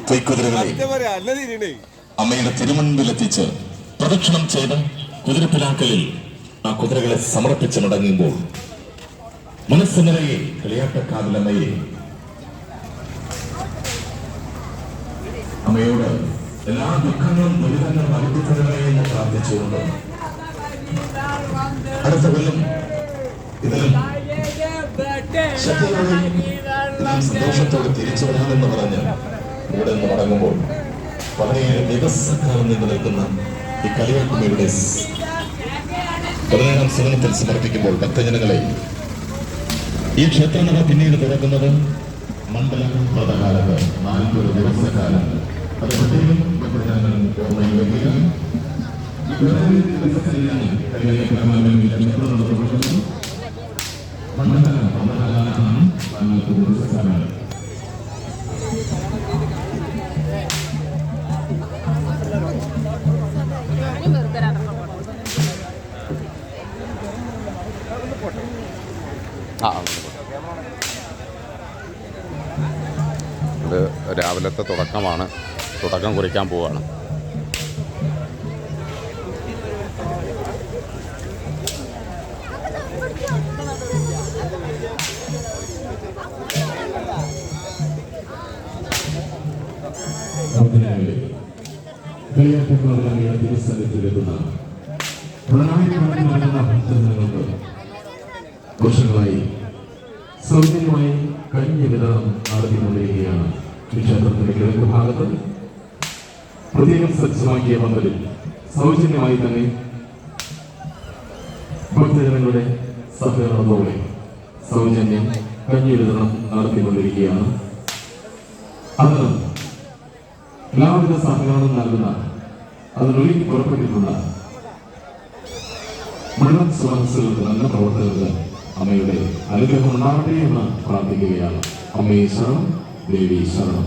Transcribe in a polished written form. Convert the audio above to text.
പൊയ്ക്കുതിരകളെ അമ്മയുടെ തിരുമുൻപിലെത്തിച്ച് പ്രദക്ഷിണം ചെയ്ത് കുതിരപ്പിലാക്കലിൽ ആ കുതിരകളെ സമർപ്പിച്ച് മടങ്ങുമ്പോൾ മനസ്സ് നിറയെ കളിയാട്ടക്കാവിലമ്മയെ അമ്മയോട് എല്ലാ ദുഃഖങ്ങളും ദുരിതങ്ങളും അനുഭവിക്കണമേ എന്ന് പ്രാർത്ഥിച്ചുകൊണ്ട് അടുത്ത കൊല്ലം ഇതിലും സന്തോഷത്തോടെ തിരിച്ചു വരാമെന്ന് പറഞ്ഞ് ഇവിടെ നിന്ന് മടങ്ങുമ്പോൾ 17 ദിവസക്കാലം നീണ്ടു നിൽക്കുന്ന ഈ കളിയാക്കുമ്മയുടെ 17ാം സദനത്തിൽ സമർപ്പിക്കുമ്പോൾ ഭക്തജനങ്ങളെ ഈ ക്ഷേത്രനട പിന്നീട് തുറക്കുന്നത് മണ്ഡല വ്രതകാലത്ത് 40 ദിവസക്കാലം. അത് പ്രത്യേകം ഭക്തജനങ്ങൾ ഓർമ്മയിൽ വയ്ക്കുക. ഇത് രാവിലത്തെ തുടക്കമാണ്. തുടക്കം കുറിക്കാൻ പോവുകയാണ്. വർഷങ്ങളായി സൗജന്യമായി കഞ്ഞി വിതരണം നടത്തിക്കൊണ്ടിരിക്കുകയാണ്. ക്ഷേത്രത്തിന്റെ കിഴക്ക് ഭാഗത്ത് പ്രത്യേകം സജ്ജമാക്കിയ പന്തലിൽ സൗജന്യമായി തന്നെ ഭക്തജനങ്ങളുടെ സഹകരണത്തോടെ സൗജന്യം കഞ്ഞി വിതരണം നടത്തിക്കൊണ്ടിരിക്കുകയാണ്. അതിന് എല്ലാവിധ സഹകരണം നൽകുന്ന അതിനൊരുക്കി പുറപ്പെട്ടിട്ടുള്ള മുഴുവൻ സുഹൃത്തുക്കൾക്ക് നല്ല പ്രവർത്തകർക്ക് അമ്മയുടെ അനുഗ്രഹം ഉണ്ടാകട്ടെ എന്ന് പ്രാർത്ഥിക്കുകയാണ്. അമ്മയെ ശരണം, ദേവി ശരണം.